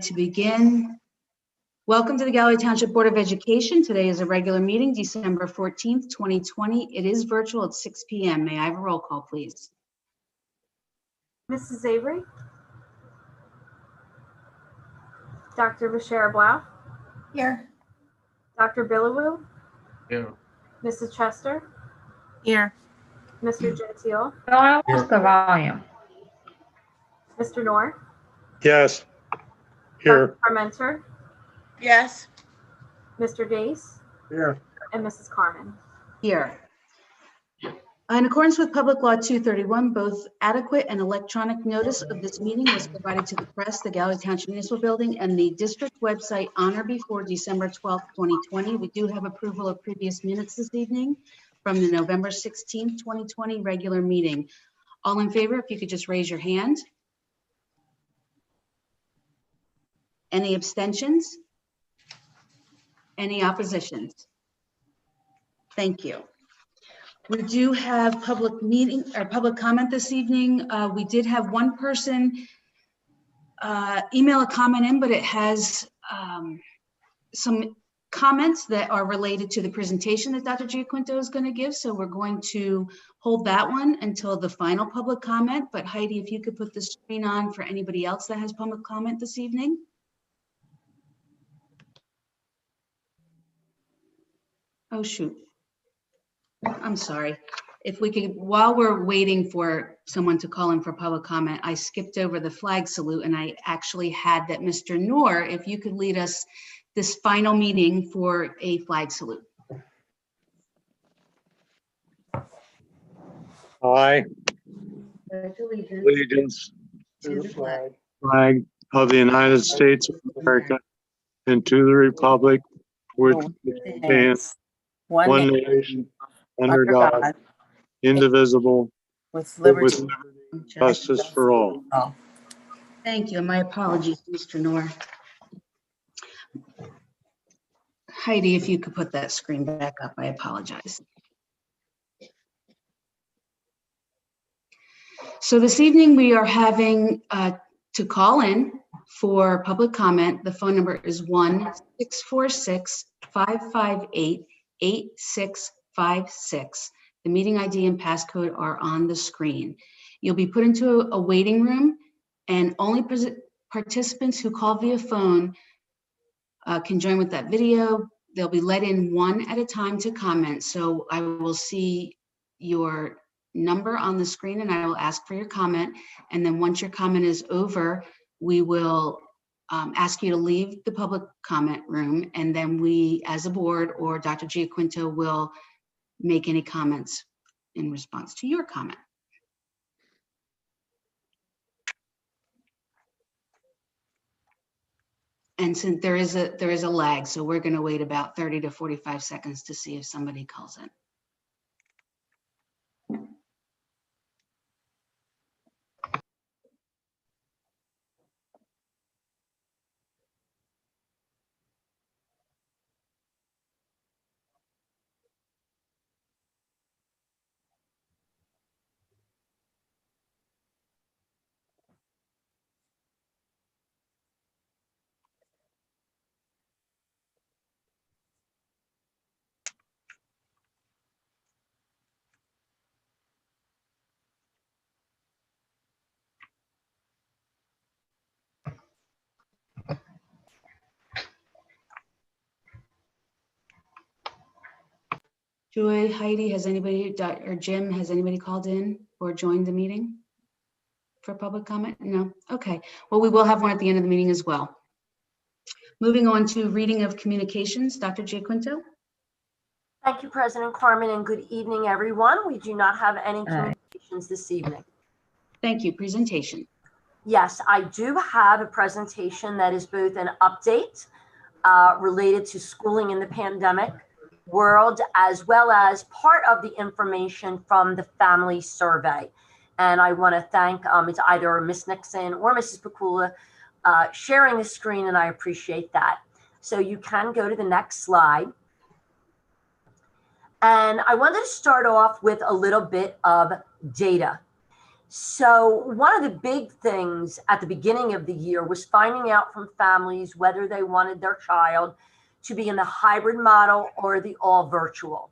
To begin, welcome to the Galloway Township Board of Education. Today is a regular meeting, December 14th, 2020. It is virtual at 6 p.m. May I have a roll call, please? Mrs. Avery? Dr. Bashara Blau? Here. Dr. Billawoo? Here. Mrs. Chester? Here. Mr. Gentile? No, I lost the volume. Mr. Noor? Yes. Here. Dr. Parmenter? Yes. Mr. Dace? Here. And Mrs. Carmen? Here. In accordance with Public Law 231, both adequate and electronic notice of this meeting was provided to the press, the Galloway Township Municipal Building, and the district website on or before December 12th, 2020. We do have approval of previous minutes this evening from the November 16th, 2020 regular meeting. All in favor, if you could just raise your hand. Any abstentions? Any oppositions? Thank you. We do have public meeting or public comment this evening. We did have one person email a comment in, but it has some comments that are related to the presentation that Dr. Giaquinto is going to give. So we're going to hold that one until the final public comment. But Heidi, if you could put the screen on for anybody else that has public comment this evening. Oh, shoot. I'm sorry. If we could, while we're waiting for someone to call in for public comment, I skipped over the flag salute and I actually had that Mr. Noor, if you could lead us this final meeting for a flag salute. I Allegiance to the flag of the United States of America and to the republic which stands one nation under God, indivisible, with with liberty and justice for all. Thank you. My apologies, Mr. Noor. Heidi, if you could put that screen back up, I apologize. So this evening we are having to call in for public comment. The phone number is 1-646-558-8656. The meeting ID and passcode are on the screen. You'll be put into a waiting room and only participants who call via phone can join with that video. They'll be let in one at a time to comment. So I will see your number on the screen and I will ask for your comment. And then once your comment is over, we will ask you to leave the public comment room. And then we, as a board or Dr. Giaquinto, will make any comments in response to your comment. And since there is a lag, so we're going to wait about 30 to 45 seconds to see if somebody calls in. Joy, Heidi, has anybody, or Jim, has anybody called in or joined the meeting for public comment? No? Okay. Well, we will have one at the end of the meeting as well. Moving on to reading of communications, Dr. Giaquinto. Thank you, President Carmen, and good evening, everyone. We do not have any communications this evening. Thank you. Presentation. Yes, I do have a presentation that is both an update related to schooling in the pandemic world, as well as part of the information from the family survey. And I want to thank it's either Ms. Nixon or Mrs. Pakula sharing the screen, and I appreciate that. So you can go to the next slide. And I wanted to start off with a little bit of data. So one of the big things at the beginning of the year was finding out from families whether they wanted their child to be in the hybrid model or the all virtual.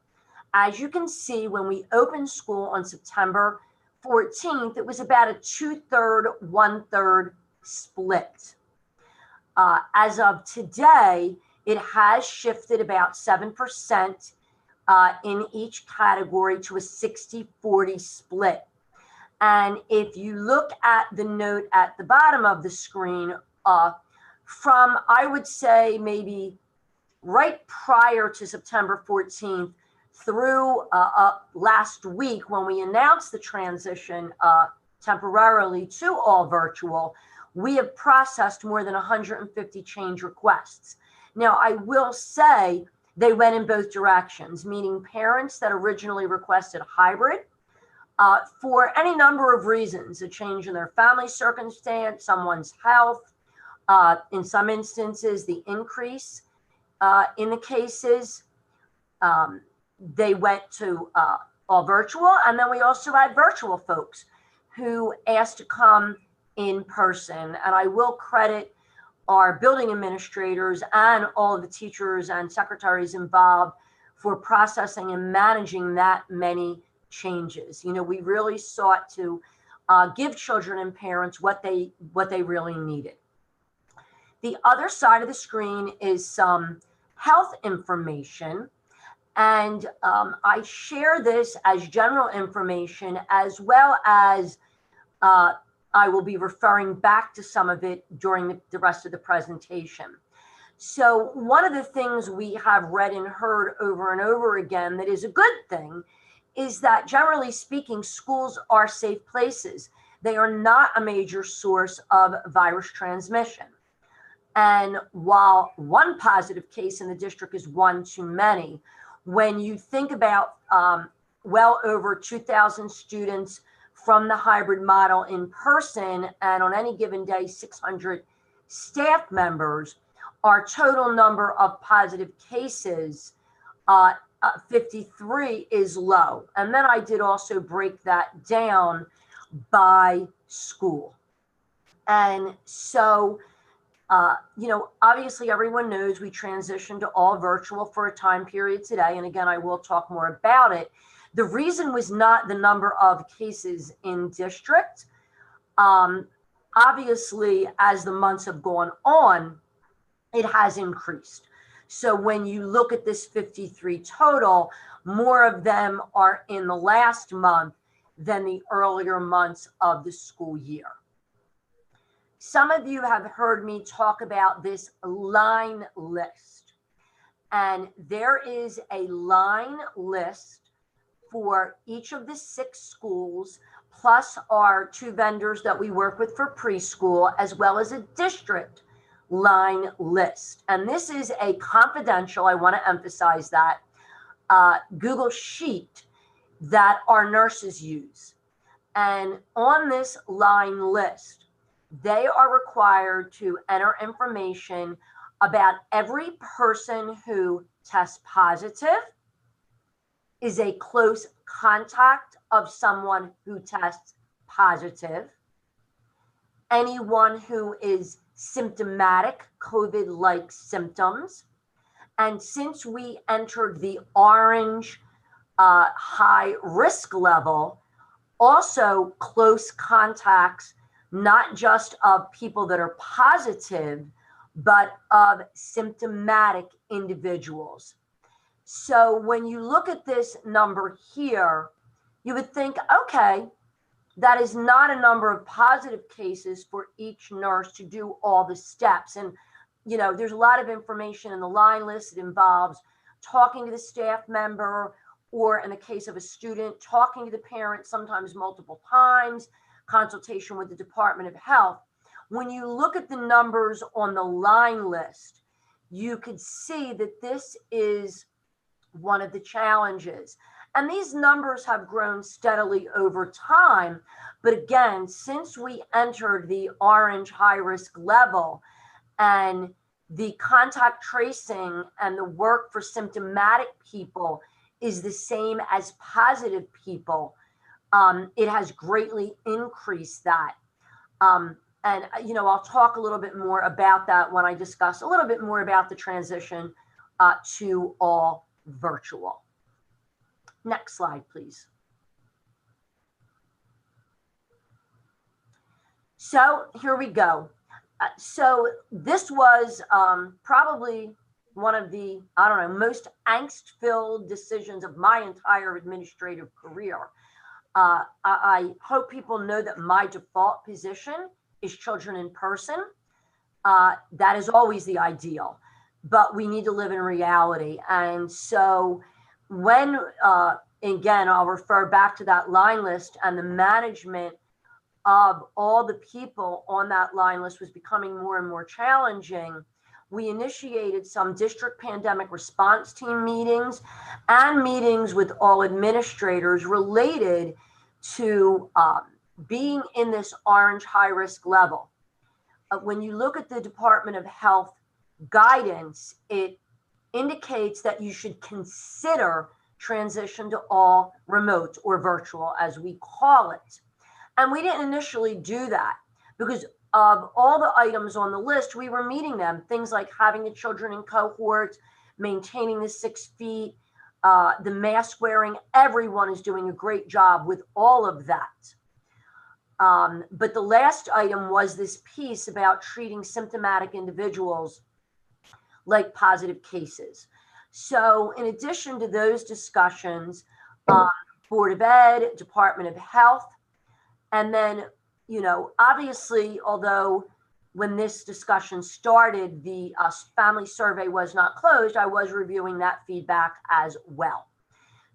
As you can see, when we opened school on September 14th, it was about a 2/3, 1/3 split. As of today, it has shifted about 7% in each category to a 60-40 split. And if you look at the note at the bottom of the screen, from, I would say, maybe right prior to September 14th through last week when we announced the transition temporarily to all virtual, we have processed more than 150 change requests. Now, I will say they went in both directions, meaning parents that originally requested hybrid for any number of reasons, a change in their family circumstance, someone's health, in some instances, the increase in the cases, they went to all virtual. And then we also had virtual folks who asked to come in person. And I will credit our building administrators and all of the teachers and secretaries involved for processing and managing that many changes. You know, we really sought to give children and parents what they really needed. The other side of the screen is some health information. And I share this as general information, as well as I will be referring back to some of it during the rest of the presentation. So one of the things we have read and heard over and over again that is a good thing is that, generally speaking, schools are safe places. They are not a major source of virus transmission. And while one positive case in the district is one too many, when you think about well over 2,000 students from the hybrid model in person, and on any given day, 600 staff members, our total number of positive cases, 53, is low. And then I did also break that down by school. And so, you know, obviously everyone knows we transitioned to all virtual for a time period today. And again, I will talk more about it. The reason was not the number of cases in district. Obviously, as the months have gone on, it has increased. So when you look at this 53 total, more of them are in the last month than the earlier months of the school year. Some of you have heard me talk about this line list, and there is a line list for each of the 6 schools, plus our 2 vendors that we work with for preschool, as well as a district line list. And this is a confidential, I want to emphasize that, Google Sheet that our nurses use. And on this line list, they are required to enter information about every person who tests positive, is a close contact of someone who tests positive, anyone who is symptomatic, COVID-like symptoms. And since we entered the orange high risk level, also close contacts, not just of people that are positive, but of symptomatic individuals. So when you look at this number here, you would think, okay, that is not a number of positive cases for each nurse to do all the steps. And, you know, there's a lot of information in the line list. It involves talking to the staff member, or in the case of a student, talking to the parent sometimes multiple times, consultation with the Department of Health. When you look at the numbers on the line list, you could see that this is one of the challenges. And these numbers have grown steadily over time. But again, since we entered the orange high risk level, and the contact tracing and the work for symptomatic people is the same as positive people, it has greatly increased that. And, I'll talk a little bit more about that when I discuss a little bit more about the transition to all virtual. Next slide, please. So here we go. So this was probably one of the, most angst-filled decisions of my entire administrative career. I hope people know that my default position is children in person. That is always the ideal, but we need to live in reality. And so when, again, I'll refer back to that line list, and the management of all the people on that line list was becoming more and more challenging, we initiated some district pandemic response team meetings and meetings with all administrators related to being in this orange high risk level. When you look at the Department of Health guidance, it indicates that you should consider transition to all remote or virtual, as we call it. And we didn't initially do that because of all the items on the list, we were meeting them. Things like having the children in cohorts, maintaining the 6 feet, the mask wearing. Everyone is doing a great job with all of that. But the last item was this piece about treating symptomatic individuals like positive cases. So in addition to those discussions, Board of Ed, Department of Health, and then, obviously, although when this discussion started, the family survey was not closed, I was reviewing that feedback as well.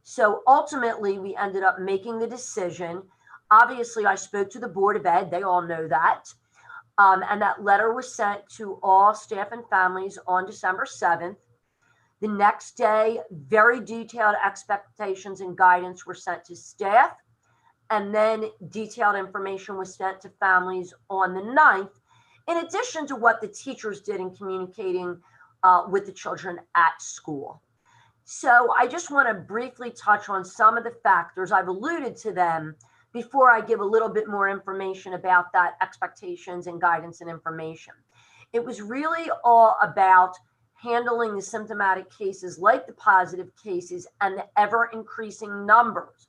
So ultimately, we ended up making the decision. Obviously, I spoke to the Board of Ed. They all know that. And that letter was sent to all staff and families on December 7th. The next day, very detailed expectations and guidance were sent to staff. And then detailed information was sent to families on the 9th, in addition to what the teachers did in communicating with the children at school. So I just want to briefly touch on some of the factors. I've alluded to them before I give a little bit more information about that expectations and guidance and information. It was really all about handling the symptomatic cases like the positive cases and the ever increasing numbers.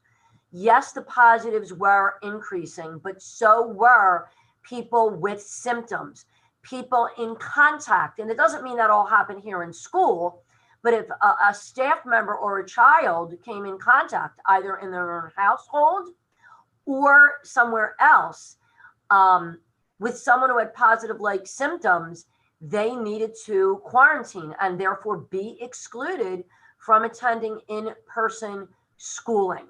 Yes, the positives were increasing, but so were people with symptoms, people in contact. And it doesn't mean that all happened here in school, but if a staff member or a child came in contact, either in their own household or somewhere else, with someone who had positive-like symptoms, they needed to quarantine and therefore be excluded from attending in-person schooling.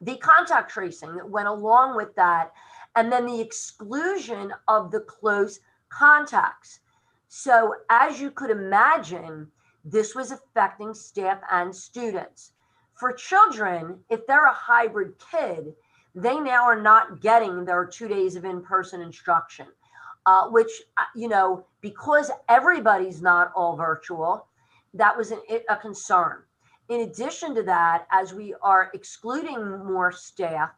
The contact tracing that went along with that, and then the exclusion of the close contacts. So as you could imagine, this was affecting staff and students. For children, if they're a hybrid kid, they now are not getting their 2 days of in-person instruction, which, because everybody's not all virtual, that was a concern. In addition to that, as we are excluding more staff,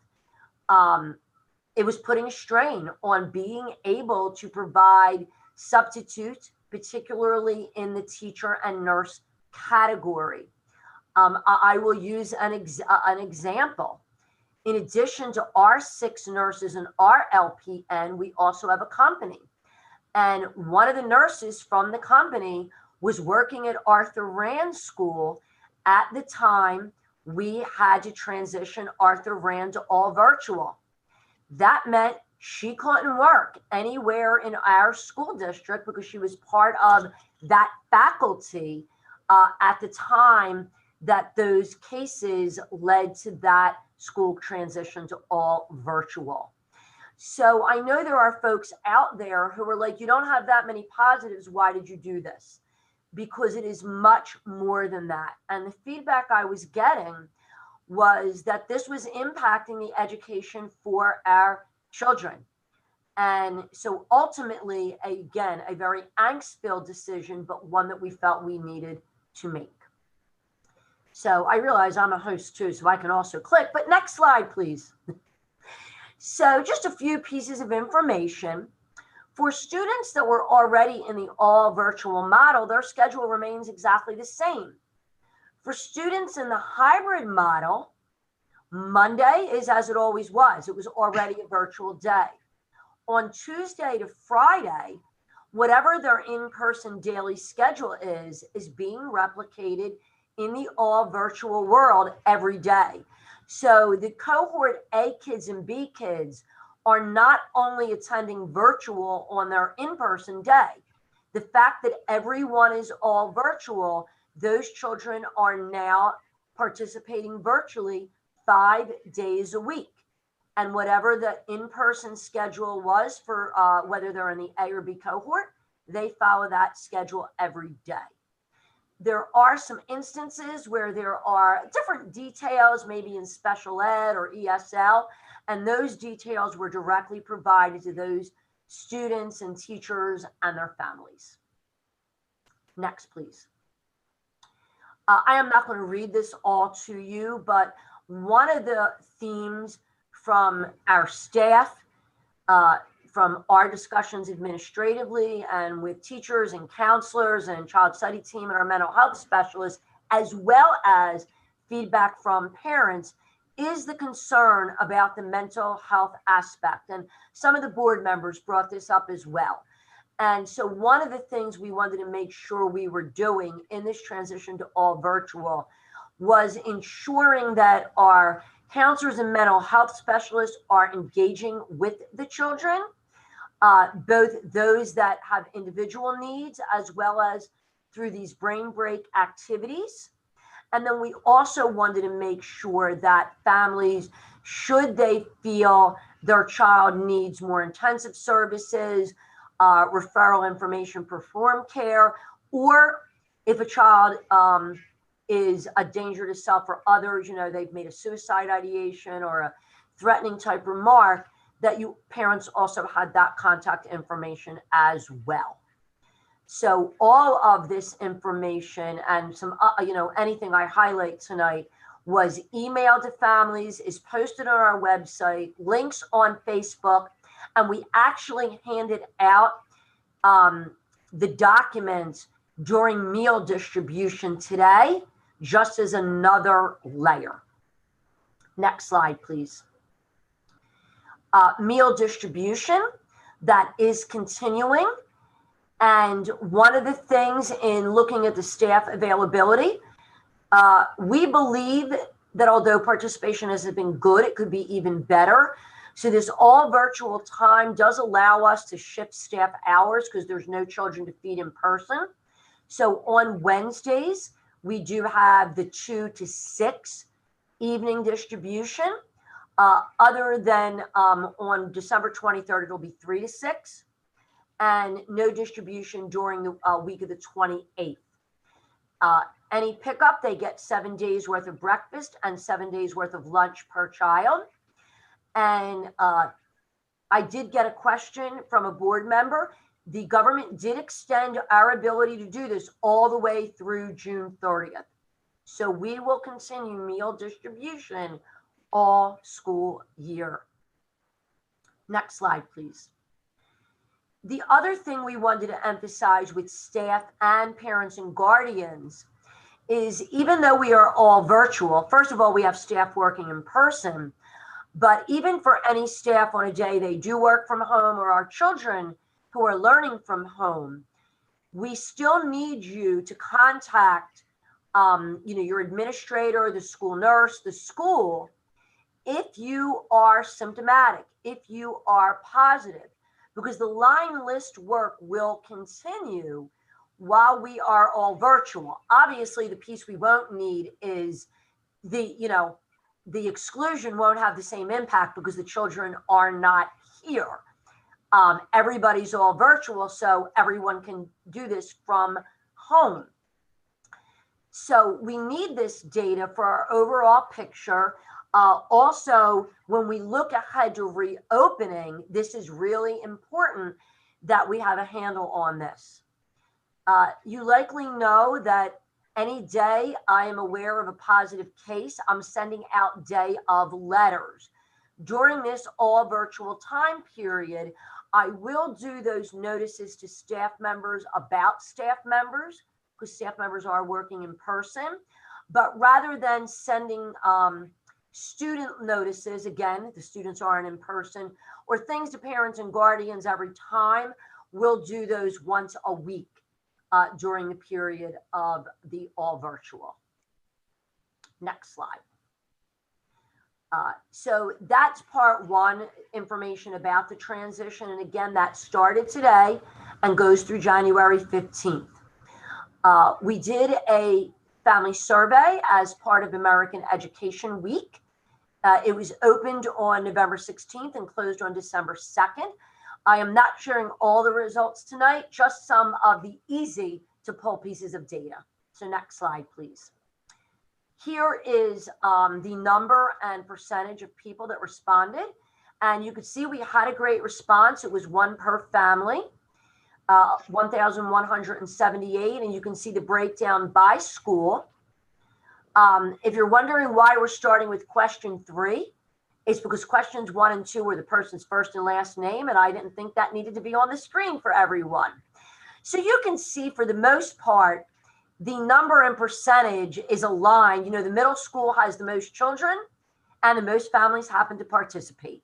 it was putting a strain on being able to provide substitutes, particularly in the teacher and nurse category. I will use an example. In addition to our 6 nurses and our LPN, we also have a company. And one of the nurses from the company was working at Arthur Rand School at the time we had to transition Arthur Rand to all virtual. That meant she couldn't work anywhere in our school district because she was part of that faculty at the time that those cases led to that school transition to all virtual. So I know there are folks out there who are like, you don't have that many positives. Why did you do this? Because it is much more than that. And the feedback I was getting was that this was impacting the education for our children. And so ultimately, again, a very angst-filled decision, but one that we felt we needed to make. So I realize I'm a host too, so I can also click, but next slide, please. So just a few pieces of information. For students that were already in the all virtual model, their schedule remains exactly the same. For students in the hybrid model, Monday is as it always was. It was already a virtual day. On Tuesday to Friday, whatever their in-person daily schedule is being replicated in the all virtual world every day. So the cohort A kids and B kids are not only attending virtual on their in-person day. The fact that everyone is all virtual, those children are now participating virtually 5 days a week. And whatever the in-person schedule was for whether they're in the A or B cohort, they follow that schedule every day. There are some instances where there are different details, maybe in special ed or ESL, and those details were directly provided to those students and teachers and their families. Next, please. I am not going to read this all to you, but one of the themes from our staff, from our discussions administratively and with teachers and counselors and child study team and our mental health specialists, as well as feedback from parents, is the concern about the mental health aspect. And some of the board members brought this up as well. And so one of the things we wanted to make sure we were doing in this transition to all virtual was ensuring that our counselors and mental health specialists are engaging with the children, both those that have individual needs as well as through these brain break activities. And then we also wanted to make sure that families, should they feel their child needs more intensive services, referral information, perform care, or if a child is a danger to self or others, you know, they've made a suicide ideation or a threatening type remark, that you parents also had that contact information as well. So all of this information and some, you know, anything I highlight tonight was emailed to families, is posted on our website, links on Facebook, and we actually handed out the documents during meal distribution today, just as another layer. Next slide, please. Meal distribution, that is continuing. And one of the things in looking at the staff availability, we believe that although participation has been good, it could be even better. So this all virtual time does allow us to shift staff hours because there's no children to feed in person. So on Wednesdays, we do have the 2 to 6 evening distribution. Other than on December 23rd, it'll be 3 to 6. And no distribution during the week of the 28th. Any pickup, they get 7 days worth of breakfast and 7 days worth of lunch per child. And I did get a question from a board member. The government did extend our ability to do this all the way through June 30th. So we will continue meal distribution all school year. Next slide, please. The other thing we wanted to emphasize with staff and parents and guardians is, even though we are all virtual, first of all, we have staff working in person, but even for any staff on a day they do work from home, or our children who are learning from home, we still need you to contact you know, your administrator, the school nurse, the school, if you are symptomatic, if you are positive, because the line list work will continue while we are all virtual. Obviously, the piece we won't need is the, you know, the exclusion won't have the same impact because the children are not here. Everybody's all virtual, so everyone can do this from home. So we need this data for our overall picture. Also, when we look ahead to reopening, this is really important that we have a handle on this. You likely know that Any day I am aware of a positive case, I'm sending out day of letters. During this all virtual time period, I will do those notices to staff members about staff members, because staff members are working in person. But rather than sending student notices, again, the students aren't in person, or things to parents and guardians every time, we'll do those once a week during the period of the all virtual. Next slide. So that's part one, information about the transition. And again, that started today and goes through January 15th. We did a family survey as part of American Education Week. It was opened on November 16th and closed on December 2nd. I am not sharing all the results tonight, just some of the easy to pull pieces of data. So next slide, please. Here is the number and percentage of people that responded. And you could see we had a great response. It was 1 per family, 1,178. And you can see the breakdown by school. If you're wondering why we're starting with question 3, it's because questions 1 and 2 were the person's first and last name, and I didn't think that needed to be on the screen for everyone. So you can see for the most part, the number and percentage is aligned. You know, the middle school has the most children and the most families happen to participate.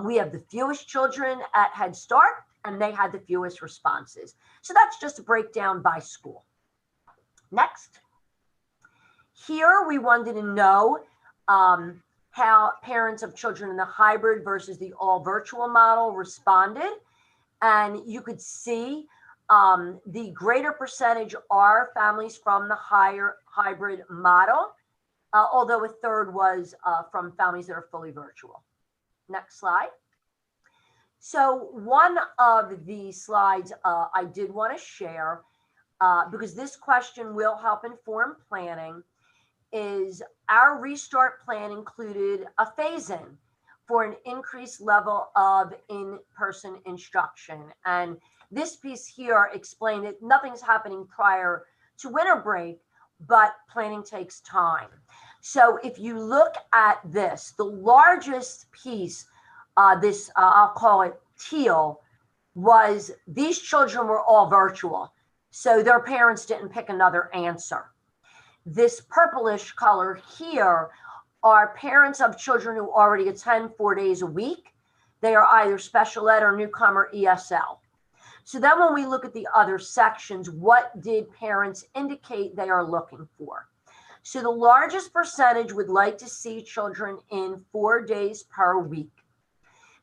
We have the fewest children at Head Start and they had the fewest responses. So that's just a breakdown by school. Next. Here we wanted to know how parents of children in the hybrid versus the all virtual model responded. And you could see the greater percentage are families from the higher hybrid model, although a third was from families that are fully virtual. Next slide. So one of the slides I did want to share, because this question will help inform planning, is our restart plan included a phase-in for an increased level of in-person instruction. And this piece here explained that nothing's happening prior to winter break, but planning takes time. So if you look at this, the largest piece, I'll call it teal, was these children were all virtual. So their parents didn't pick another answer. This purplish color here are parents of children who already attend 4 days a week. They are either special ed or newcomer ESL. So then when we look at the other sections, what did parents indicate they are looking for? So the largest percentage would like to see children in 4 days per week.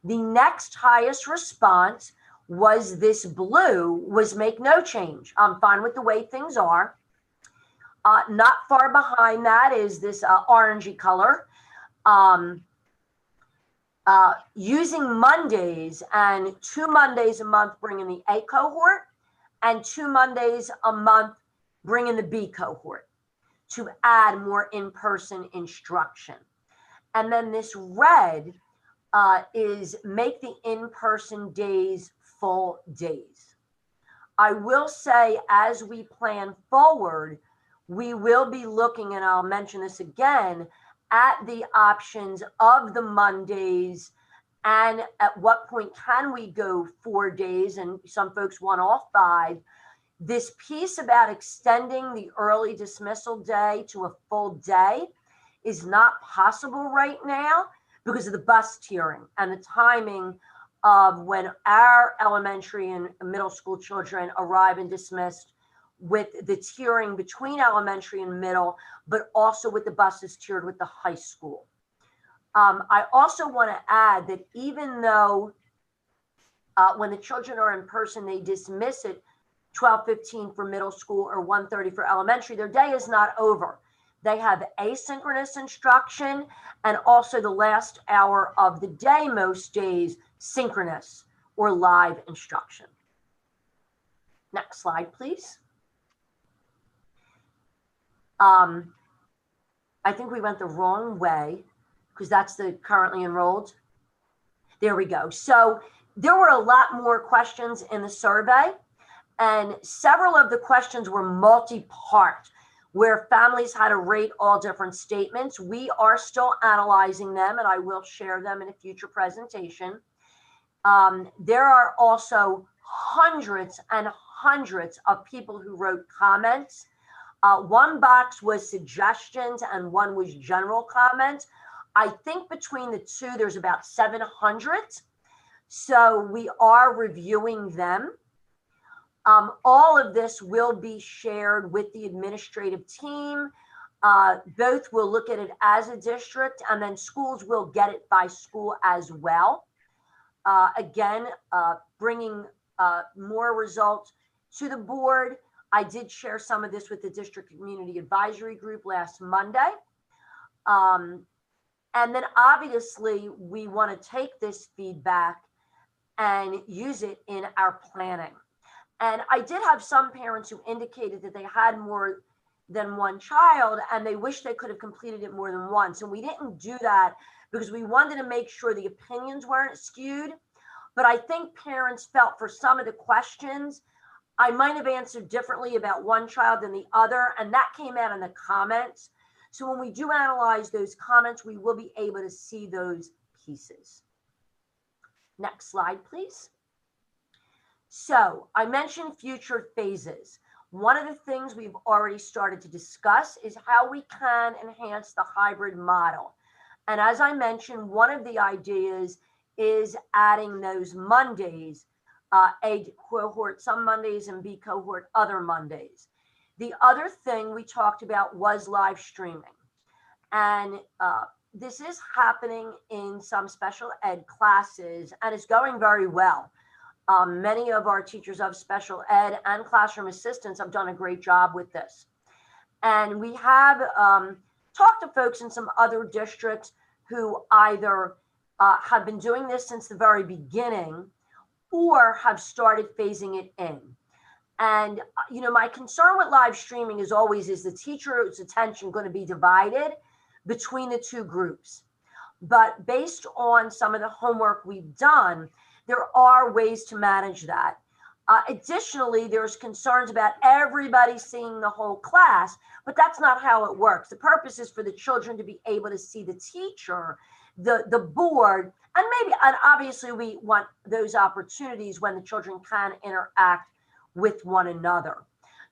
The next highest response was this blue, was make no change. I'm fine with the way things are. Not far behind that is this orangey color. Using Mondays, and 2 Mondays a month bringing the A cohort and 2 Mondays a month bringing the B cohort to add more in-person instruction. And then this red is make the in-person days full days. I will say as we plan forward, we will be looking, and I'll mention this again, at the options of the Mondays and at what point can we go 4 days, and some folks want all 5. This piece about extending the early dismissal day to a full day is not possible right now because of the bus tiering and the timing of when our elementary and middle school children arrive and dismissed, with the tiering between elementary and middle, but also with the buses tiered with the high school. I also want to add that even though when the children are in person, they dismiss at 12:15 for middle school or 1:30 for elementary, their day is not over. They have asynchronous instruction and also the last hour of the day, most days, synchronous or live instruction. Next slide, please. I think we went the wrong way because that's the currently enrolled. There we go. So there were a lot more questions in the survey, and several of the questions were multi-part, where families had to rate all different statements. We are still analyzing them, and I will share them in a future presentation. There are also hundreds and hundreds of people who wrote comments. One box was suggestions and one was general comments. I think between the two, there's about 700. So we are reviewing them. All of this will be shared with the administrative team. Both will look at it as a district, and then schools will get it by school as well. Again, bringing more results to the board. I did share some of this with the district community advisory group last Monday. And then obviously we want to take this feedback and use it in our planning. And I did have some parents who indicated that they had more than one child and they wish they could have completed it more than once. And we didn't do that because we wanted to make sure the opinions weren't skewed. But I think parents felt for some of the questions, I might have answered differently about one child than the other. And that came out in the comments. So when we do analyze those comments, we will be able to see those pieces. Next slide, please. So I mentioned future phases. One of the things we've already started to discuss is how we can enhance the hybrid model. And as I mentioned, one of the ideas is adding those Mondays, A cohort some Mondays and B cohort other Mondays. The other thing we talked about was live streaming. And this is happening in some special ed classes and it's going very well. Many of our teachers of special ed and classroom assistants have done a great job with this. And we have talked to folks in some other districts who either have been doing this since the very beginning or have started phasing it in. And, you know, my concern with live streaming is always, is the teacher's attention going to be divided between the two groups? But based on some of the homework we've done, there are ways to manage that. Additionally, there's concerns about everybody seeing the whole class, but that's not how it works. The purpose is for the children to be able to see the teacher, the board, and obviously we want those opportunities when the children can interact with one another.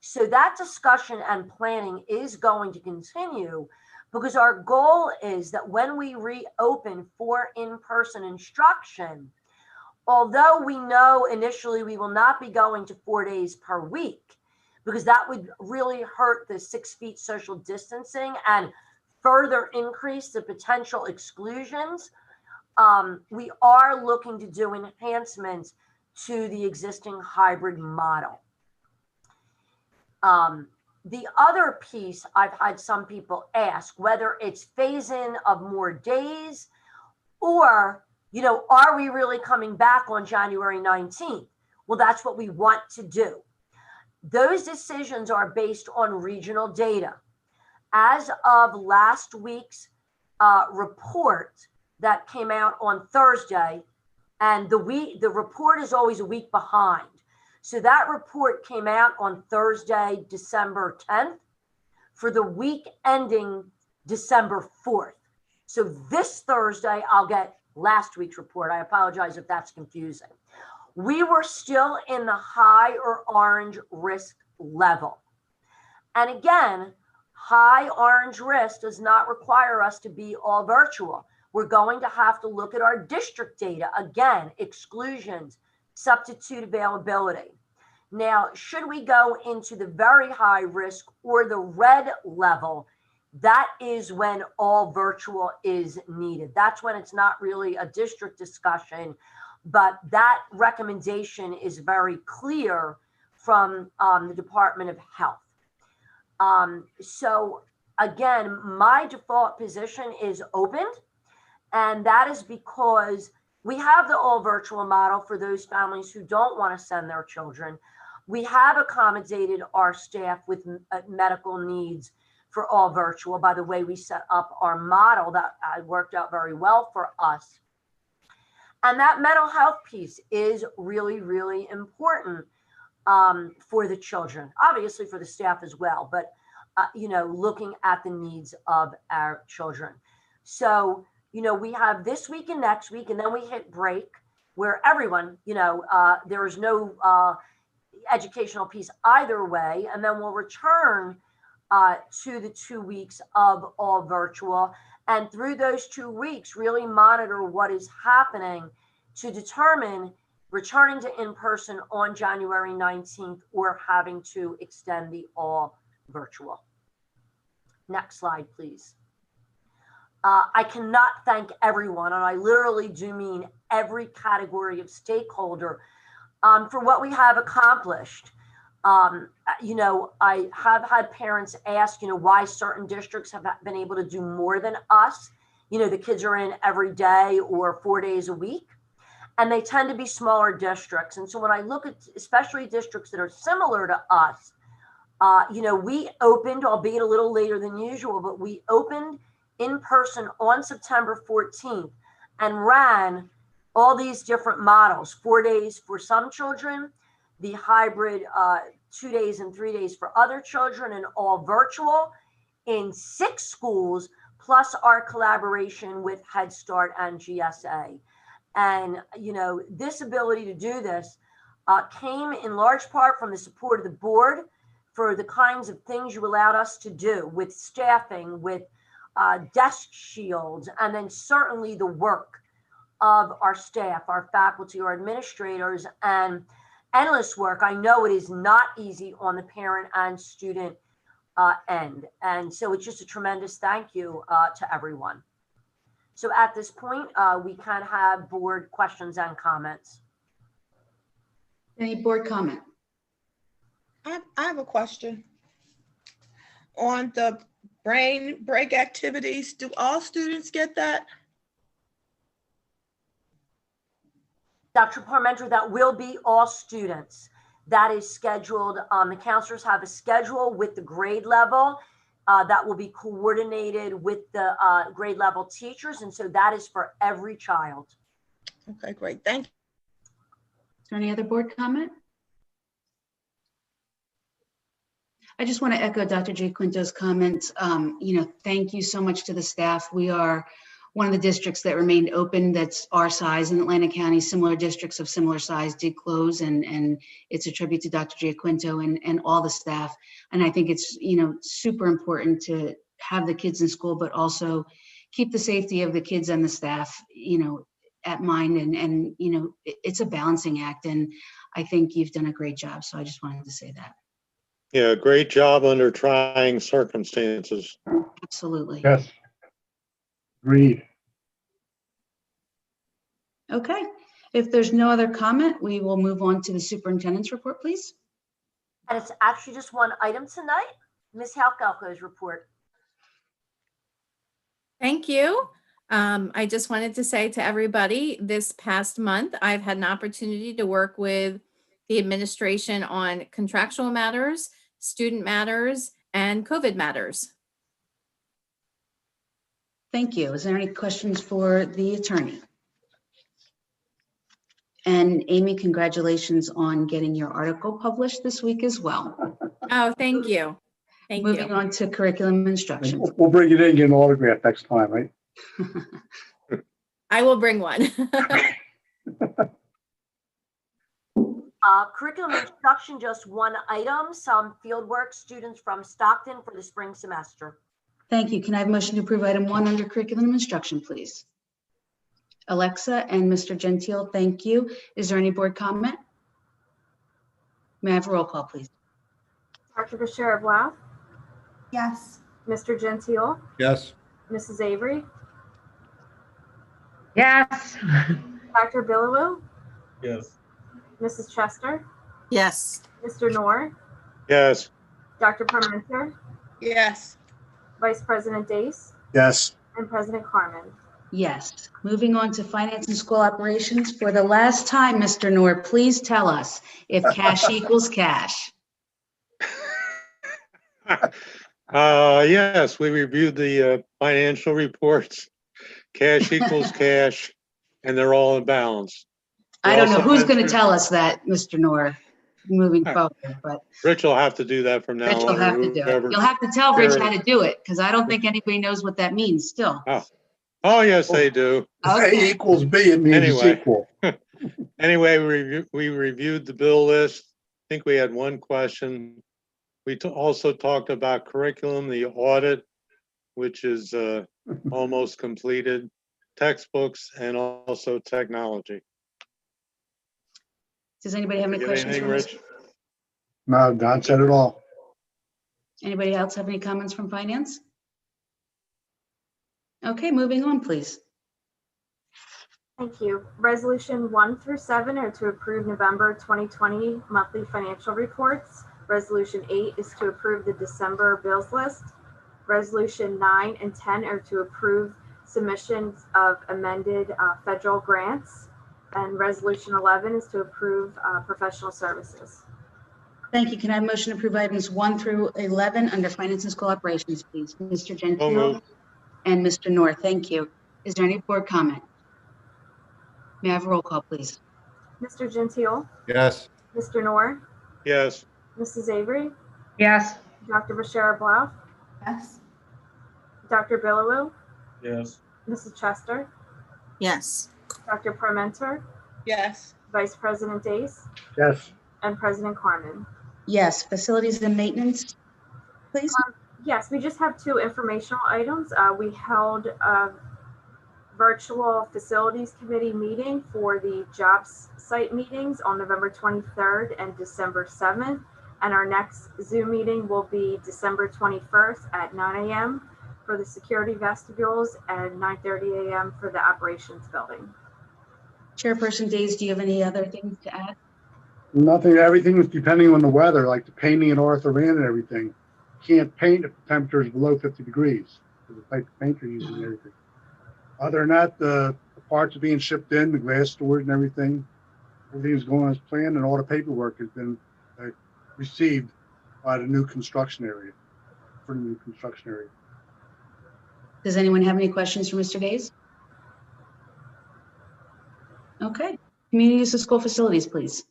So that discussion and planning is going to continue because our goal is that when we reopen for in-person instruction, although we know initially we will not be going to 4 days per week, because that would really hurt the 6 feet social distancing and further increase the potential exclusions, we are looking to do enhancements to the existing hybrid model. The other piece I've had some people ask, whether it's phase-in of more days or, you know, are we really coming back on January 19th? Well, that's what we want to do. Those decisions are based on regional data. As of last week's report that came out on Thursday, and the report is always a week behind. So that report came out on Thursday, December 10th, for the week ending December 4th. So this Thursday, I'll get last week's report. I apologize if that's confusing. We were still in the high or orange risk level. And again, high orange risk does not require us to be all virtual. We're going to have to look at our district data. Again, exclusions, substitute availability. Now, should we go into the very high risk or the red level, that is when all virtual is needed. That's when it's not really a district discussion, but that recommendation is very clear from the Department of Health. So again, my default position is opened, and that is because we have the all virtual model for those families who don't want to send their children. We have accommodated our staff with medical needs for all virtual. By the way, we set up our model that worked out very well for us. And that mental health piece is really, really important for the children, obviously for the staff as well. But looking at the needs of our children. So, we have this week and next week, and then we hit break where everyone, there is no educational piece either way. And then we'll return to the 2 weeks of all virtual. And through those 2 weeks, really monitor what is happening to determine returning to in-person on January 19th or having to extend the all virtual. Next slide, please. I cannot thank everyone, and I literally do mean every category of stakeholder for what we have accomplished. I have had parents ask, why certain districts have been able to do more than us. The kids are in every day or 4 days a week, and they tend to be smaller districts. And so when I look at especially districts that are similar to us, we opened, albeit a little later than usual, but we opened in person on September 14th and ran all these different models, 4 days for some children, the hybrid 2 days and 3 days for other children, and all virtual in 6 schools, plus our collaboration with Head Start and GSA. And, this ability to do this came in large part from the support of the board for the kinds of things you allowed us to do with staffing, with desk shields, and then certainly the work of our staff, our faculty, our administrators, and endless work. I know it is not easy on the parent and student end. And so it's just a tremendous thank you to everyone. So at this point, we can have board questions and comments. Any board comment? I have a question. On the brain break activities, do all students get that? Dr. Parmenter, that will be all students. That is scheduled. The counselors have a schedule with the grade level that will be coordinated with the grade level teachers. And so that is for every child. Okay, great. Thank you. Is there any other board comment? I just want to echo Dr. J. Quinto's comments. Thank you so much to the staff. We are one of the districts that remained open that's our size in Atlantic County. Similar districts of similar size did close, and it's a tribute to Dr. J. Quinto and all the staff. And I think it's super important to have the kids in school, but also keep the safety of the kids and the staff at mind. And it's a balancing act, and I think you've done a great job. So I just wanted to say that. Yeah, great job under trying circumstances. Absolutely. Yes. Agreed. Okay. If there's no other comment, we will move on to the superintendent's report, please. And it's actually just one item tonight. Ms. Halkalko's report. Thank you. I just wanted to say to everybody, this past month, I've had an opportunity to work with the administration on contractual matters, student matters, and COVID matters. Thank you. Is there any questions for the attorney? And Amy, congratulations on getting your article published this week as well. Oh, thank you. Thank Moving you. on to curriculum instruction. We'll bring it in and get an autograph next time, right? I will bring one. Curriculum instruction, just one item, some fieldwork students from Stockton for the spring semester. Thank you. Can I have a motion to approve item 1 under curriculum instruction, please? Alexa and Mr. Gentile, thank you. Is there any board comment? May I have a roll call, please? Dr. Bashir-Blau, Yes. Mr. Gentile, Yes. Mrs. Avery, Yes. Dr. Billowoo, Yes. Mrs. Chester, Yes. Mr. Noor, Yes. Dr. Parmenter, Yes. Vice President Dace, Yes. and President Carmen. Yes. Moving on to finance and school operations. For the last time, Mr. Noor, please tell us if cash equals cash. Yes, we reviewed the financial reports. Cash equals cash, and they're all in balance. I don't know who's going to tell us that, Mr. Noor. moving All forward, but Rich will have to do that from now Rich will on. have or to do it. whoever. You'll have to tell Rich Sure. how to do it, because I don't think anybody knows what that means still. Oh, yes, they do. Okay. A equals B, it means it's Anyway. equal. Anyway, we reviewed the bill list. I think we had one question. We also talked about curriculum, the audit, which is almost completed, textbooks, and also technology. Does anybody have any Forget questions? anything, for us? Rich? No, Don said it all. Anybody else have any comments from finance? Okay, moving on, please. Thank you. Resolution 1 through 7 are to approve November 2020 monthly financial reports. Resolution 8 is to approve the December bills list. Resolution 9 and 10 are to approve submissions of amended federal grants. And Resolution 11 is to approve professional services. Thank you. Can I have a motion to approve items 1 through 11 under finance and school operations, please? Mr. So Gentile moved. and Mr. North, thank you. Is there any board comment? May I have a roll call, please? Mr. Gentile, Yes. Mr. Noor, Yes. Mrs. Avery, Yes. Dr. Bashara Blau, Yes. Dr. Bilowu, Yes. Mrs. Chester, Yes. Dr. Parmenter, Yes. Vice President Dace, Yes. and President Carmen. Yes, facilities and maintenance, please. Yes, we just have 2 informational items. We held a virtual facilities committee meeting for the jobs site meetings on November 23rd and December 7th. And our next Zoom meeting will be December 21st at 9 a.m. for the security vestibules and 9:30 a.m. for the operations building. Chairperson Days, do you have any other things to add? Nothing, everything is depending on the weather, like the painting in Arthur Rand and everything. Can't paint if the temperature is below 50 degrees. The type of paint you're using and everything. Other than that, the parts are being shipped in, the glass storage and everything. Everything's going as planned and all the paperwork has been received by the new construction area, for the new construction area. Does anyone have any questions for Mr. Days? Okay, community use of school facilities, please.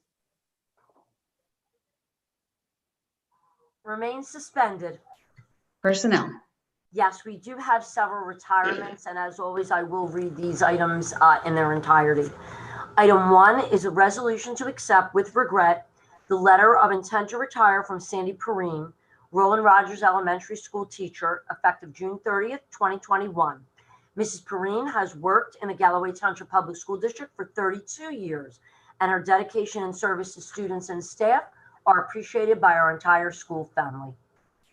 Remain suspended. Personnel. Yes, we do have several retirements, and as always, I will read these items in their entirety. Item 1 is a resolution to accept with regret the letter of intent to retire from Sandy Perrine, Roland Rogers Elementary School teacher, effective June 30th, 2021. Mrs. Perrine has worked in the Galloway Township Public School District for 32 years, and her dedication and service to students and staff are appreciated by our entire school family.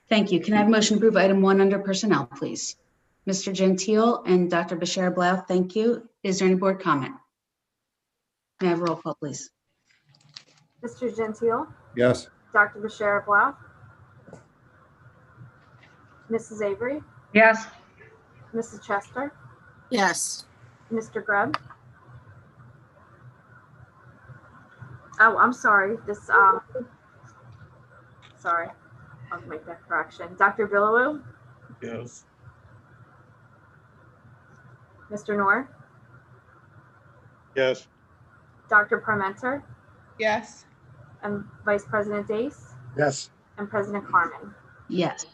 Thank you. Can I have a motion to approve item 1 under personnel, please? Mr. Gentile and Dr. Bashara Blau, thank you. Is there any board comment? May I have a roll call, please? Mr. Gentile, Yes. Dr. Bashara Blau, Mrs. Avery, Yes. Mrs. Chester, Yes. Mr. Grubb. Oh, I'm sorry. Sorry. I'll make that correction. Dr. Bilowu, Yes. Mr. Noor, Yes. Dr. Parmenter, Yes. and Vice President Dace, Yes. and President Carmen. Yes.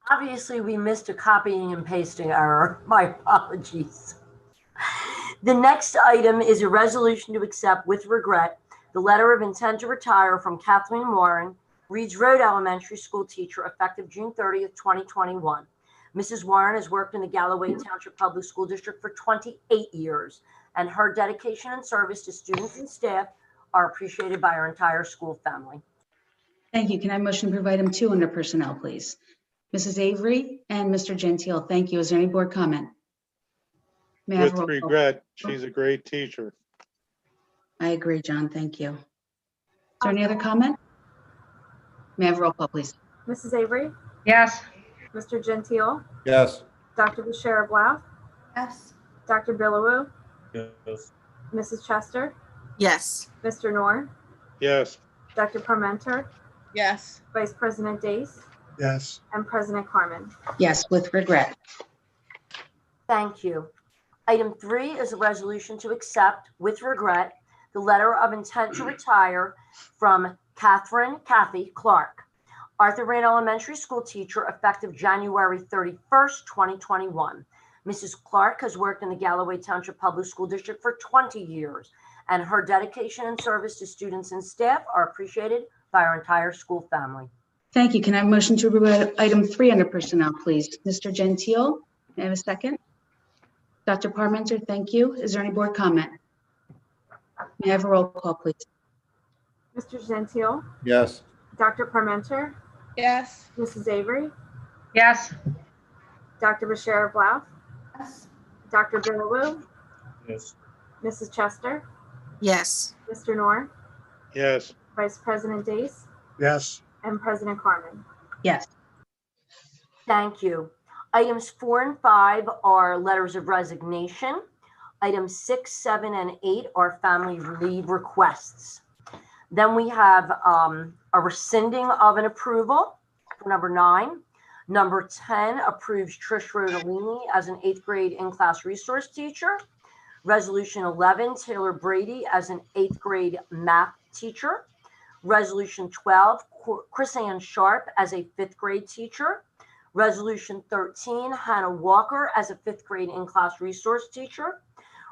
Obviously, we missed a copying and pasting error. My apologies. The next item is a resolution to accept with regret the letter of intent to retire from Kathleen Warren, Reeds Road Elementary School teacher, effective June 30th, 2021. Mrs. Warren has worked in the Galloway Township Public School District for 28 years, and her dedication and service to students and staff are appreciated by our entire school family. Thank you. Can I have a motion to approve item 2 under personnel, please? Mrs. Avery and Mr. Gentile, thank you. Is there any board comment? May I have With a roll call? regret, she's a great teacher. I agree, John. Thank you. Is there any other comment? May I have a roll call, please? Mrs. Avery, Yes. Mr. Gentile, Yes. Dr. Bashara Blau, Yes. Dr. Bilowu, Yes. Mrs. Chester, Yes. Mr. Noor, Yes. Dr. Parmenter, Yes. Vice President Dace, Yes. and President Carmen. Yes, with regret. Thank you. Item 3 is a resolution to accept with regret the letter of intent to retire from Kathy Clark, Arthur Rand Elementary School teacher, effective January 31st, 2021. Mrs. Clark has worked in the Galloway Township Public School District for 20 years, and her dedication and service to students and staff are appreciated by our entire school family. Thank you. Can I have a motion to approve item 3 under personnel, please? Mr. Gentile, may I have a second? Dr. Parmenter, thank you. Is there any board comment? May I have a roll call, please? Mr. Gentile, Yes. Dr. Parmenter, Yes. Mrs. Avery, Yes. Dr. Bashir Blau, Yes. Dr. Billawoo, Yes. Mrs. Chester, Yes. Mr. Noor, Yes. Vice President Dace, Yes. and President Carmen. Yes. Thank you. Items 4 and 5 are letters of resignation. Items 6, 7, and 8 are family leave requests. Then we have a rescinding of an approval for number 9. Number 10 approves Trish Rodolini as an 8th grade in-class resource teacher. Resolution 11, Taylor Brady as an 8th grade math teacher. Resolution 12, Chris Ann Sharp as a 5th grade teacher. Resolution 13, Hannah Walker as a 5th grade in-class resource teacher.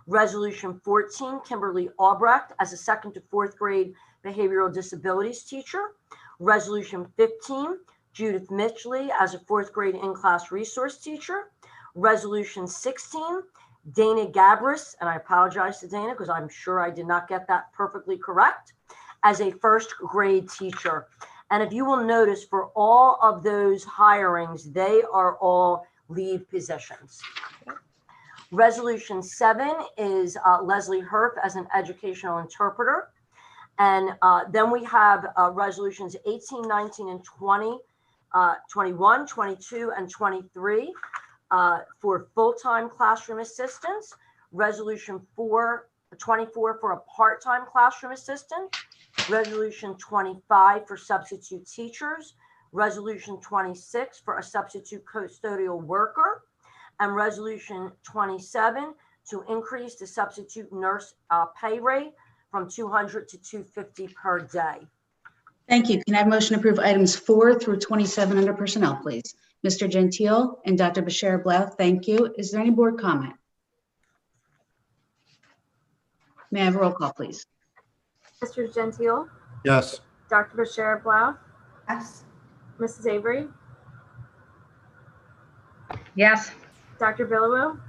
Resolution 14, Kimberly Albrecht as a 2nd to 4th grade behavioral disabilities teacher. Resolution 15, Judith Mitchley as a 4th grade in-class resource teacher. Resolution 16, Dana Gabris, and I apologize to Dana because I'm sure I did not get that perfectly correct, as a 1st grade teacher. And if you will notice, for all of those hirings, they are all leave positions. Resolution 7 is Leslie Herf as an educational interpreter. And then we have resolutions 18, 19, and 20, 21, 22, and 23 for full-time classroom assistants. Resolution 24 for a part-time classroom assistant. Resolution 25 for substitute teachers. Resolution 26 for a substitute custodial worker. And resolution 27 to increase the substitute nurse pay rate from $200 to $250 per day. Thank you. Can I have a motion to approve items 4 through 27 under personnel, please? Mr. Gentile and Dr. Bashir Blau, thank you. Is there any board comment? May I have a roll call, please? Mr. Gentile, Yes. Dr. Bashir Blau, Yes. Mrs. Avery, Yes. Dr. Billawoo,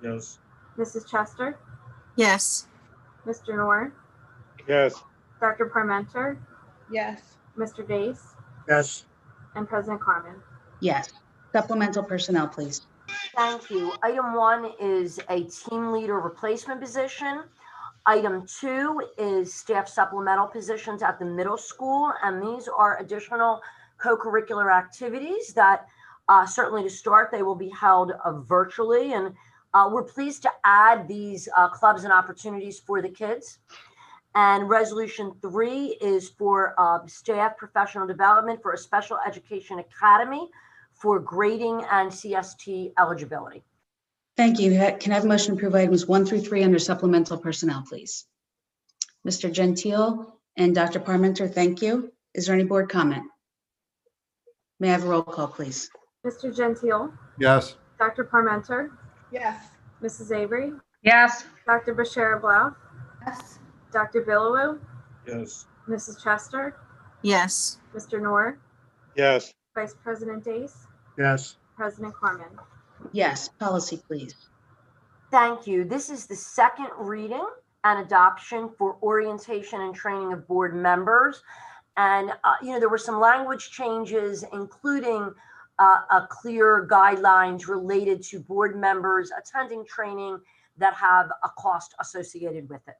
Yes. Mrs. Chester, Yes. Mr. Noor, Yes. Dr. Parmenter, Yes. Mr. Dace, Yes. and President Carmen. Yes. Supplemental personnel, please. Thank you. Item 1 is a team leader replacement position. Item 2 is staff supplemental positions at the middle school, and these are additional co-curricular activities that certainly to start, they will be held virtually, and we're pleased to add these clubs and opportunities for the kids. And resolution 3 is for staff professional development for a special education academy for grading and CST eligibility. Thank you. Can I have a motion to approve items 1 through 3 under supplemental personnel, please? Mr. Gentile and Dr. Parmenter, thank you. Is there any board comment? May I have a roll call, please? Mr. Gentile, Yes. Dr. Parmenter, Yes. Mrs. Avery, Yes. Dr. Bashir Blau, Yes. Dr. Billawoo, Yes. Mrs. Chester, Yes. Mr. Noor, Yes. Vice President Dace, Yes. President Carmen. Yes. Policy, please. Thank you. This is the second reading and adoption for orientation and training of board members. And, there were some language changes, including a clear guidelines related to board members attending training that have a cost associated with it.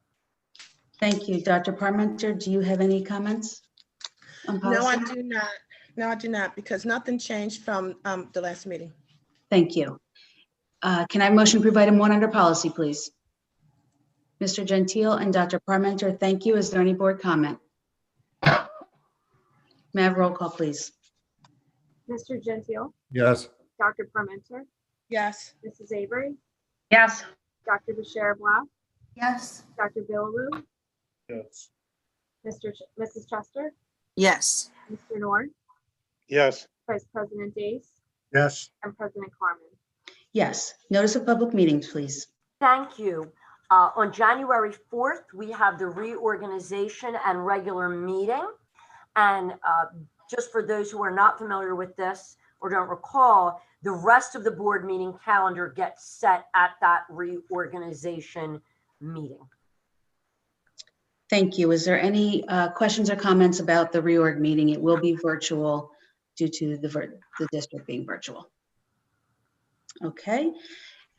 Thank you. Dr. Parmenter, do you have any comments on policy? No, I do not. No, I do not, because nothing changed from the last meeting. Thank you. Can I have a motion to approve item 1 under policy, please? Mr. Gentile and Dr. Parmenter, thank you. Is there any board comment? May I have a roll call, please? Mr. Gentile, Yes. Dr. Parmenter, Yes. Mrs. Avery, Yes. Dr. Bashir Blau, Yes. Dr. Billawoo, Yes. Mrs. Chester, Yes. Mr. Nord, Yes. Vice President Dace, Yes. and President Carmen. Yes. Notice of public meetings, please. Thank you. On January 4th, we have the reorganization and regular meeting. And just for those who are not familiar with this or don't recall, the rest of the board meeting calendar gets set at that reorganization meeting. Thank you. Is there any questions or comments about the reorg meeting? It will be virtual due to the district being virtual. Okay.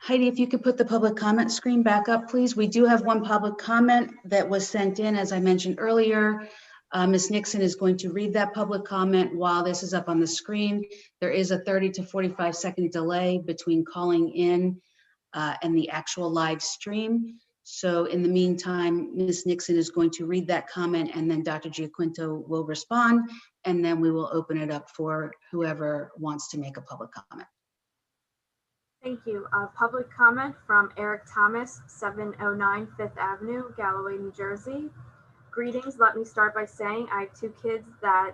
Heidi, if you could put the public comment screen back up, please. We do have one public comment that was sent in, as I mentioned earlier. Ms. Nixon is going to read that public comment while this is up on the screen. There is a 30 to 45 second delay between calling in and the actual live stream. So in the meantime, Ms. Nixon is going to read that comment and then Dr. Giaquinto will respond, and then we will open it up for whoever wants to make a public comment. Thank you. Public comment from Eric Thomas, 709 Fifth Avenue, Galloway, New Jersey. Greetings. Let me start by saying I have two kids that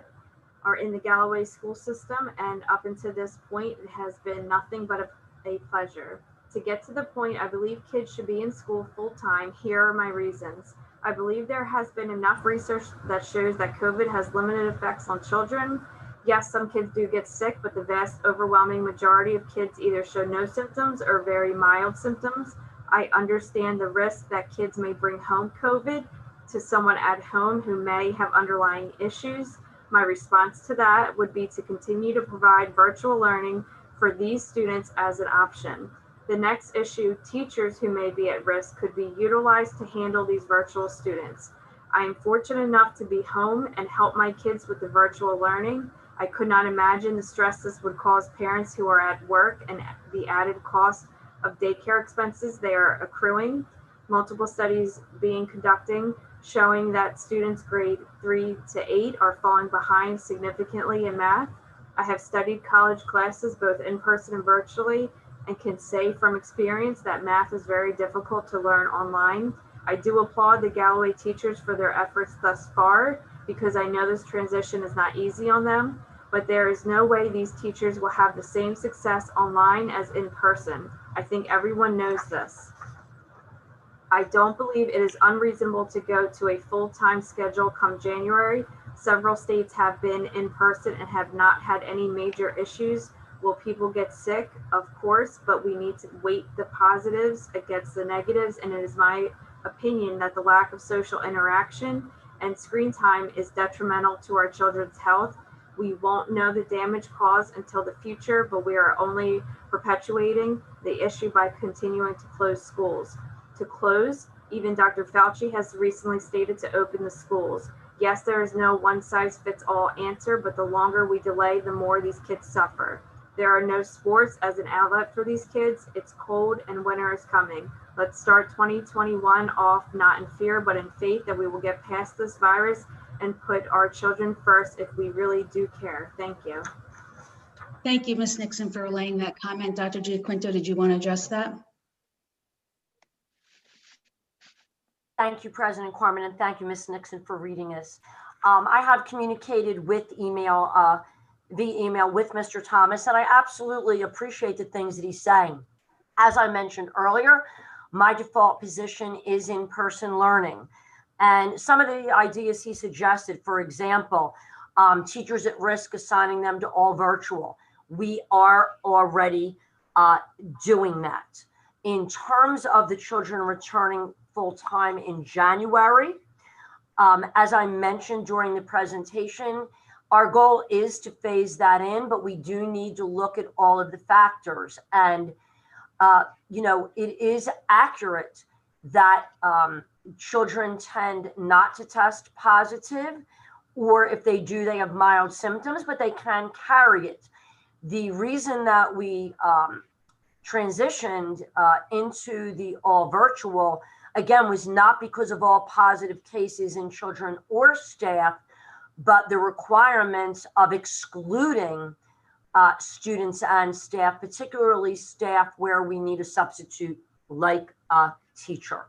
are in the Galloway school system, and up until this point, it has been nothing but a pleasure. To get to the point, I believe kids should be in school full time. Here are my reasons. I believe there has been enough research that shows that COVID has limited effects on children. Yes, some kids do get sick, but the vast overwhelming majority of kids either show no symptoms or very mild symptoms. I understand the risk that kids may bring home COVID to someone at home who may have underlying issues. My response to that would be to continue to provide virtual learning for these students as an option. The next issue, teachers who may be at risk could be utilized to handle these virtual students. I am fortunate enough to be home and help my kids with the virtual learning. I could not imagine the stress this would cause parents who are at work and the added cost of daycare expenses they are accruing. Multiple studies being conducted showing that students grade 3 to 8 are falling behind significantly in math. I have studied college classes both in person and virtually and can say from experience that math is very difficult to learn online. I do applaud the Galloway teachers for their efforts thus far because I know this transition is not easy on them, but there is no way these teachers will have the same success online as in person. I think everyone knows this. I don't believe it is unreasonable to go to a full-time schedule come January. Several states have been in person and have not had any major issues. Will people get sick? Of course, but we need to weight the positives against the negatives, and it is my opinion that the lack of social interaction and screen time is detrimental to our children's health. We won't know the damage caused until the future, but we are only perpetuating the issue by continuing to close schools. To close, even Dr. Fauci has recently stated to open the schools. Yes, there is no one-size-fits-all answer, but the longer we delay, the more these kids suffer. There are no sports as an outlet for these kids. It's cold and winter is coming. Let's start 2021 off not in fear, but in faith that we will get past this virus and put our children first if we really do care. Thank you. Thank you, Ms. Nixon, for relaying that comment. Dr. Giaquinto, did you want to address that? Thank you, President Carmen, and thank you, Ms. Nixon, for reading this. I have communicated with via email with Mr. Thomas, and I absolutely appreciate the things that he's saying. As I mentioned earlier, my default position is in-person learning. And some of the ideas he suggested, for example, teachers at risk, assigning them to all virtual. We are already doing that. In terms of the children returning full-time in January, as I mentioned during the presentation, our goal is to phase that in, but we do need to look at all of the factors. And, it is accurate that children tend not to test positive, or if they do, they have mild symptoms, but they can carry it. The reason that we transitioned into the all virtual, again, was not because of all positive cases in children or staff, but the requirements of excluding students and staff, particularly staff where we need a substitute like a teacher.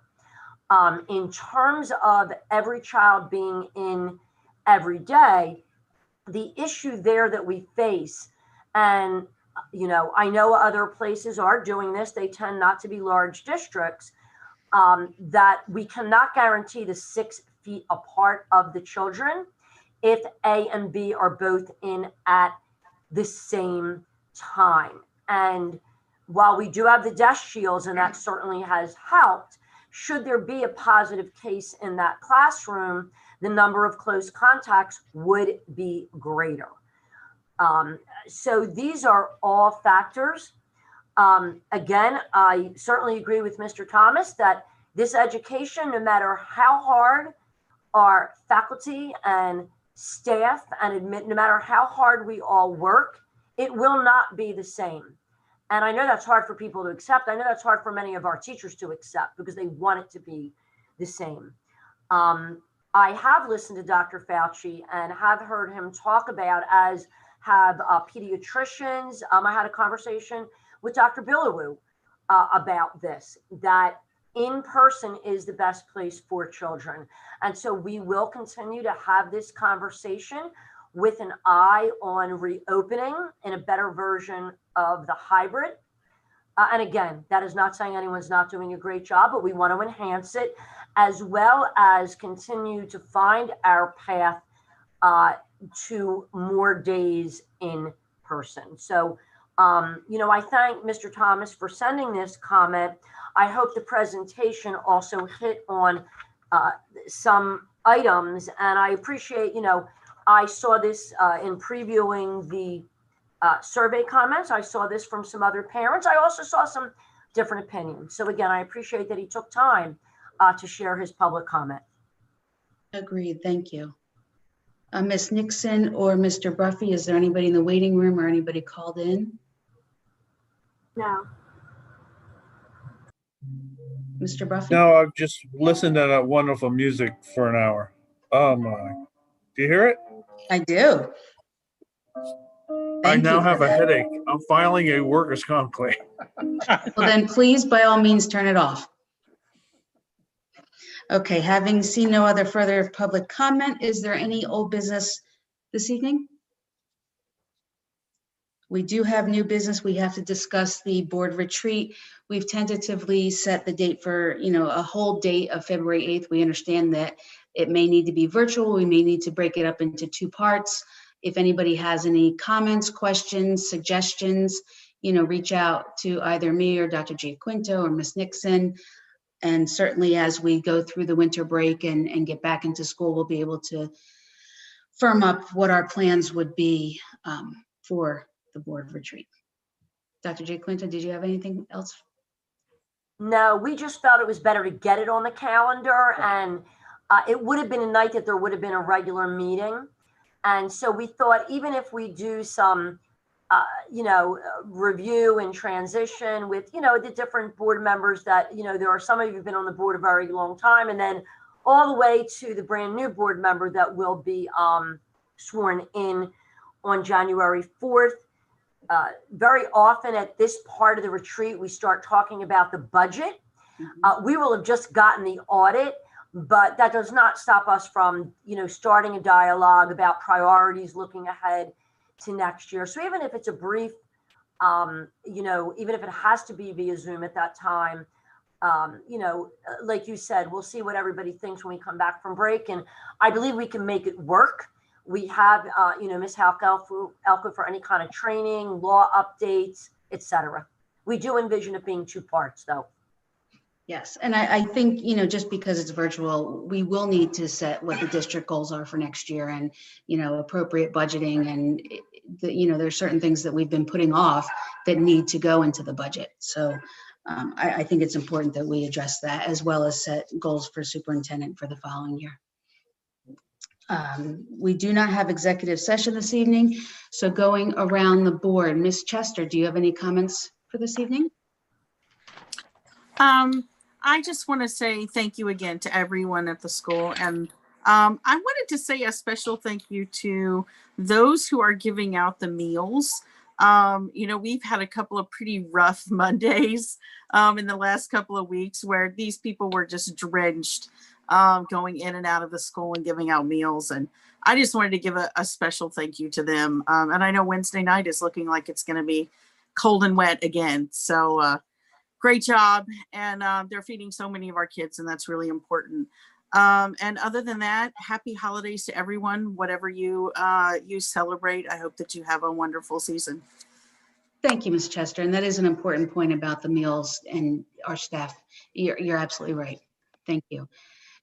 In terms of every child being in every day, the issue there that we face, and I know other places are doing this, they tend not to be large districts, that we cannot guarantee the 6 feet apart of the children if A and B are both in at the same time. And while we do have the desk shields, and that certainly has helped, should there be a positive case in that classroom, the number of close contacts would be greater. So these are all factors. Again, I certainly agree with Mr. Thomas that this education, no matter how hard our faculty and staff and no matter how hard we all work, it will not be the same. And I know that's hard for people to accept. I know that's hard for many of our teachers to accept because they want it to be the same. I have listened to Dr. Fauci and have heard him talk about, as have pediatricians. I had a conversation with Dr. Bilowu about this, that in person is the best place for children. And so we will continue to have this conversation with an eye on reopening in a better version of the hybrid. And again, that is not saying anyone's not doing a great job, but we want to enhance it as well as continue to find our path to more days in person. So, I thank Mr. Thomas for sending this comment. I hope the presentation also hit on some items, and I appreciate, I saw this in previewing the survey comments. I saw this from some other parents. I also saw some different opinions. So again, I appreciate that he took time to share his public comment. Agreed. Thank you. Ms. Nixon or Mr. Bruffy, is there anybody in the waiting room or anybody called in? No. Mr. Bruffy? No, I've just listened to that wonderful music for an hour. Oh my. Do you hear it? I do. I Thank now you. have a headache. I'm filing a workers' comp claim. Well, then please, by all means, turn it off. Okay, having seen no other further public comment, is there any old business this evening? We do have new business. We have to discuss the board retreat. We've tentatively set the date for, a whole date of February 8th. We understand that it may need to be virtual. We may need to break it up into 2 parts. If anybody has any comments, questions, suggestions, reach out to either me or Dr. G. Quinto or Ms. Nixon. And certainly as we go through the winter break and get back into school, we'll be able to firm up what our plans would be for the board retreat. Dr. J. Quinto, did you have anything else? No, we just felt it was better to get it on the calendar, and it would have been a night that there would have been a regular meeting. And so we thought, even if we do some, review and transition with, the different board members that, there are some of you who've been on the board a very long time, and then all the way to the brand new board member that will be sworn in on January 4th. Very often at this part of the retreat, we start talking about the budget. We will have just gotten the audit, but that does not stop us from, starting a dialogue about priorities looking ahead to next year. So even if it's a brief, even if it has to be via Zoom at that time, like you said, we'll see what everybody thinks when we come back from break. And I believe we can make it work. We have, Ms. Halk-Elko for any kind of training, law updates, etc. We do envision it being 2 parts, though. Yes, and I think, just because it's virtual, we will need to set what the district goals are for next year and, appropriate budgeting. And, there's certain things that we've been putting off that need to go into the budget. So I think it's important that we address that, as well as set goals for superintendent for the following year. We do not have executive session this evening. So going around the board, Ms. Chester, do you have any comments for this evening? I just want to say thank you again to everyone at the school. And I wanted to say a special thank you to those who are giving out the meals. We've had a couple of pretty rough Mondays in the last couple of weeks where these people were just drenched going in and out of the school and giving out meals. And I just wanted to give a special thank you to them. And I know Wednesday night is looking like it's going to be cold and wet again. So great job. And they're feeding so many of our kids, and that's really important. And other than that, happy holidays to everyone, whatever you celebrate. I hope that you have a wonderful season. Thank you, Ms. Chester. And that is an important point about the meals and our staff. You're absolutely right. Thank you.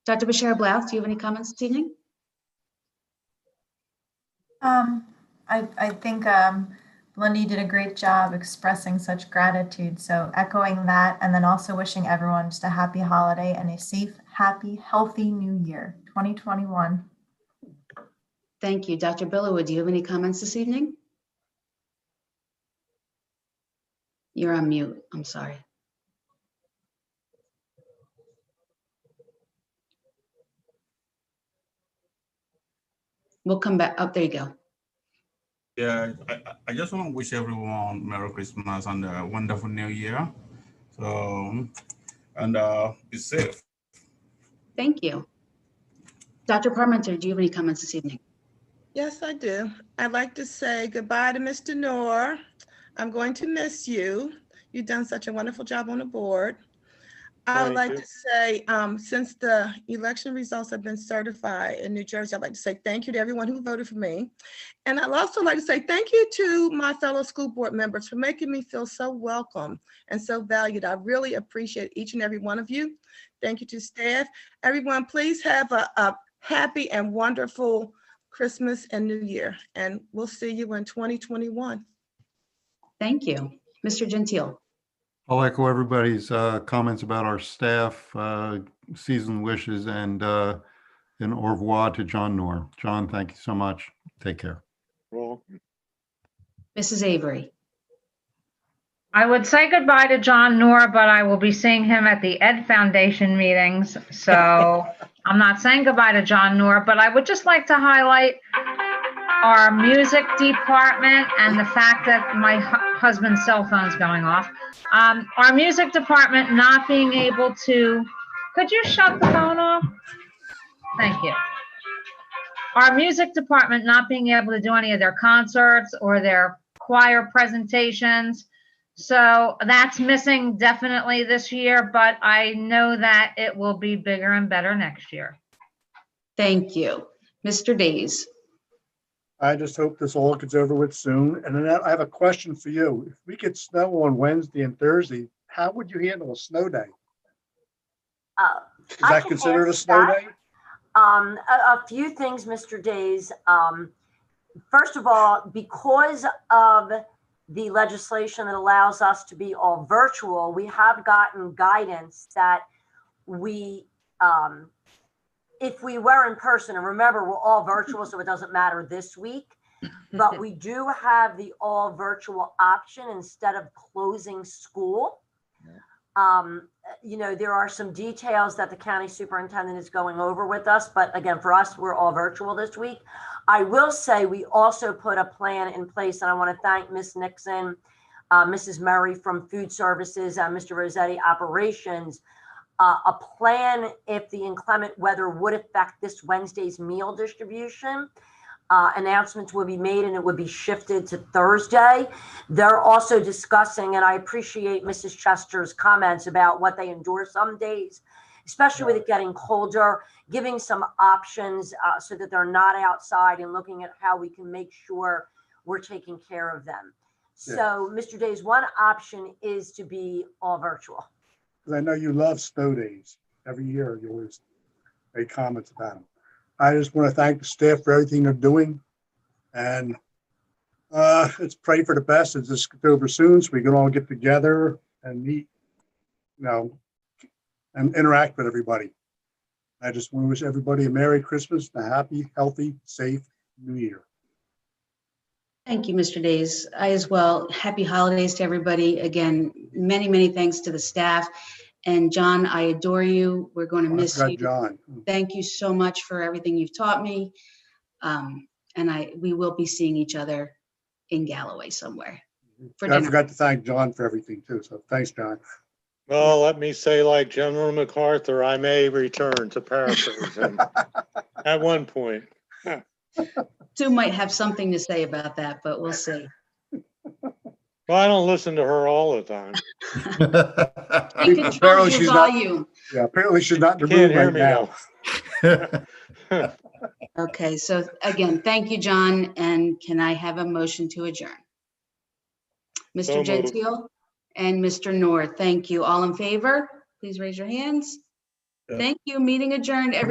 Dr. Bashara Blouth, do you have any comments this evening? I think Lindy did a great job expressing such gratitude. So echoing that, and then also wishing everyone just a happy holiday and a safe, happy, healthy new year, 2021. Thank you. Dr. Billerwood, do you have any comments this evening? You're on mute. I'm sorry. We'll come back. Oh, there you go. Yeah, I just want to wish everyone Merry Christmas and a wonderful New Year. So, and be safe. Thank you. Dr. Parmenter, do you have any comments this evening? Yes, I do. I'd like to say goodbye to Mr. Noor. I'm going to miss you. You've done such a wonderful job on the board. I would like to say, since the election results have been certified in New Jersey, I'd like to say thank you to everyone who voted for me. And I'd also like to say thank you to my fellow school board members for making me feel so welcome and so valued. I really appreciate each and every one of you. Thank you to staff. Everyone, please have a happy and wonderful Christmas and New Year. And we'll see you in 2021. Thank you. Mr. Gentile. I'll echo everybody's comments about our staff, season wishes, and an au revoir to John Noor. John, thank you so much. Take care. Mrs. Avery. I would say goodbye to John Noor, but I will be seeing him at the Ed Foundation meetings. So I'm not saying goodbye to John Noor, but I would just like to highlight our music department and the fact that my husband's cell phone's going off. Our music department not being able to, could you shut the phone off? Thank you. Our music department not being able to do any of their concerts or their choir presentations. So that's missing definitely this year, but I know that it will be bigger and better next year. Thank you. Mr. Days. I just hope this all gets over with soon. And then I have a question for you. If we get snow on Wednesday and Thursday, how would you handle a snow day? Is that considered a snow day? A few things, Mr. Days. First of all, because of the legislation that allows us to be all virtual, we have gotten guidance that we, if we were in person, and remember, we're all virtual, so it doesn't matter this week, but we do have the all virtual option instead of closing school. There are some details that the county superintendent is going over with us, but again, for us, we're all virtual this week. I will say we also put a plan in place, and I want to thank Ms. Nixon, Mrs. Murray from Food Services, and Mr. Rossetti Operations, a plan if the inclement weather would affect this Wednesday's meal distribution. Announcements will be made and it would be shifted to Thursday. They're also discussing, and I appreciate Mrs. Chester's comments about what they endure some days, especially with it getting colder, giving some options so that they're not outside and looking at how we can make sure we're taking care of them. Yeah. So, Mr. Days, one option is to be all virtual. Because I know you love snow days. Every year you always make comments about them. I just want to thank the staff for everything they're doing. And let's pray for the best as this gets over soon so we can all get together and meet, and interact with everybody. I just want to wish everybody a Merry Christmas and a happy, healthy, safe New Year. Thank you, Mr. Days. I as well. Happy holidays to everybody. Again, many, many thanks to the staff. And John, I adore you. We're going to miss you. John. Thank you so much for everything you've taught me. And we will be seeing each other in Galloway somewhere for I dinner. forgot to thank John for everything too. So thanks, John. Well, let me say, like General MacArthur, I may return, to paraphrase him, at one point. Sue might have something to say about that, but we'll see. Well, I don't listen to her all the time. She controls your volume. Yeah, apparently she's not in the Can't room hear right me now. though. Okay, so again, thank you, John, and can I have a motion to adjourn? Mr. So moved. Gentile and Mr. Noor, thank you. All in favor, please raise your hands. Yeah. Thank you, meeting adjourned.